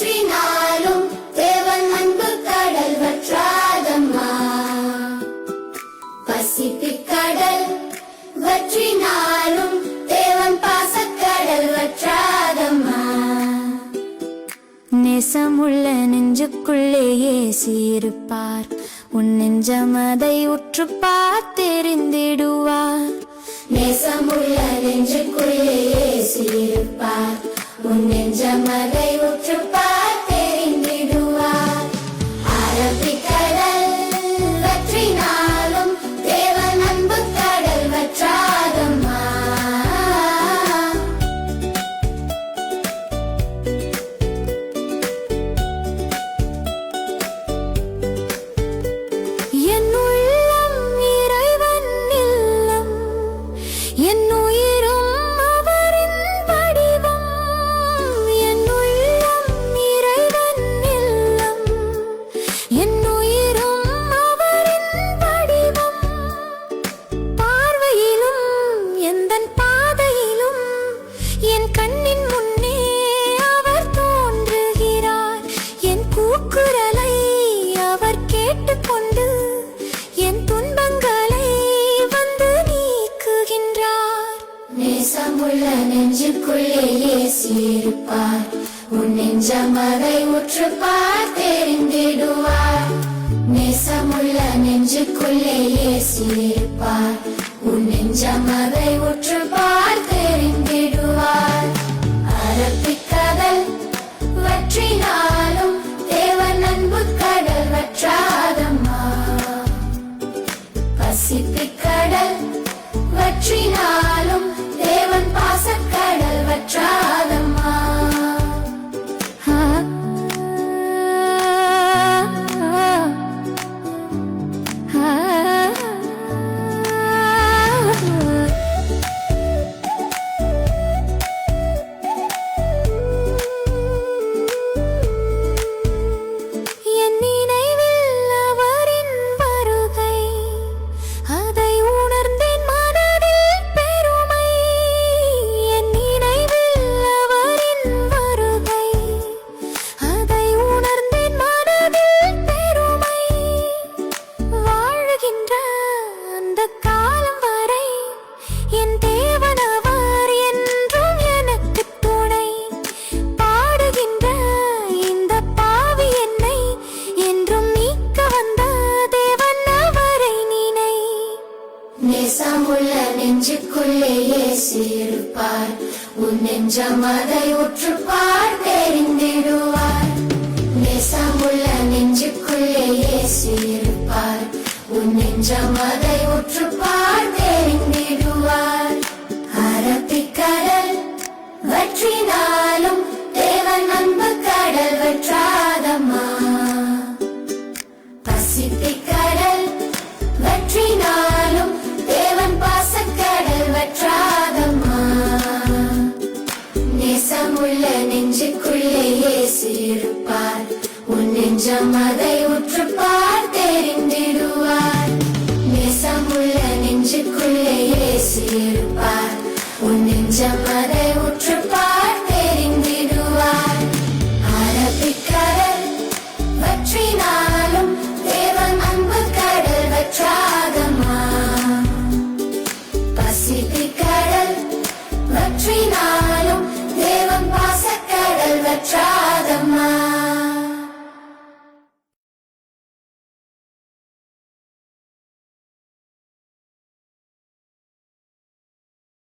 வற்றினாலும் தேவன் அன்பு கடல் வற்றாதம்மா. பசிபிக் கடல் வற்றினாலும் தேவன் பாசக்கடல் வற்றாதம்மா. நேசமுள்ள நெஞ்சுக்குள்ளே இயேசு இருப்பார், உன் நெஞ்சம் அதை உற்று பார்த்தெரிந்திடுவார். நேசமுள்ள நெஞ்சுக்குள்ளே இயேசு இருப்பார், உன் நெஞ்சம் அதை உற்று பார்த்தெரிந்திடுவார். அரபிக் கடல் வற்றினாலும் தேவன் அன்பு கடல் வற்றாதம்மா. என் உள்ளம் இறைவன் இல்லம், என் உயிரும் அவரின் வடிவம். என் உள்ளம் இறைவன் இல்லம், என் உயிரும் அவரின் வடிவம். பார்வையிலும் எந்தன் பாதையிலும் என் கண்ணின் முன்னே அவர் தோன்றுகிறார். என் கூக்குரலை அவர் கேட்டுக்கொண்டு என் துன்பங்களை வந்து நீக்குகின்றார். நேசமுள்ள நெஞ்சுக்குள்ளே இயேசு இருப்பார், உன் நெஞ்சம் அதை உற்று பார்த்தெரிந்திடுவார். நேசமுள்ள நெஞ்சுக்குள்ளே இயேசு இருப்பார், உன் நெஞ்சம் அதை உற்று பார்த்தெரிந்திடுவார். அரபிக் கடல் வற்றினாலும் தேவன் அன்பு கடல் வற்றாதம்மா. பசிபிக் கடல் வற்றினாலும் தேவன் பாசக்கடல் வற்றாதம்மா. என் நினைவில் அவரின் வருகை, அதை உணர்ந்தேன் மனதில் பெருமை. என் நினைவில் அவரின் வருகை, அதை உணர்ந்தேன் மனதில் பெருமை. வாழுகின்ற அந்த காலம் வரை என் தேவன் அவர் என்றும் எனக்கு துணை. பாடுகின்ற இந்த பாவி என்னை என்றும் மீட்க வந்த தேவன் அவரை நினை. நேசமுள்ள நெஞ்சுக்குள்ளே இயேசு இருப்பார், உன் நெஞ்சம் அதை உற்று பார்த்தெரிந்திடுவார். நேசமுள்ள நெஞ்சுக்குள்ளே இயேசு இருப்பார், உன் நெஞ்சம் அதை உற்று பார்த்தெரிந்திடுவார். அரபிக் கடல் வற்றினாலும் தேவன் அன்பு கடல் வற்றாதம்மா. பசிபிக் கடல் வற்றினாலும் தேவன் பாசக்கடல் வற்றாதம்மா. நேசமுள்ள நெஞ்சுக்குள்ளே இயேசு இருப்பார், உன் நெஞ்சம் அதை உற்று பார்த்தெரிந்திடுவார். நேசமுள்ள நெஞ்சுக்குள்ளே இயேசு இருப்பார், உன் நெஞ்சம் அதை உற்று பார்த்தெரிந்திடுவார். அரபிக் கடல் வற்றினாலும் தேவன் அன்பு கடல் வற்றாதம்மா. பசிபிக் கடல் வற்றினாலும் தேவன் பாசக்கடல் வற்றாதம்மா.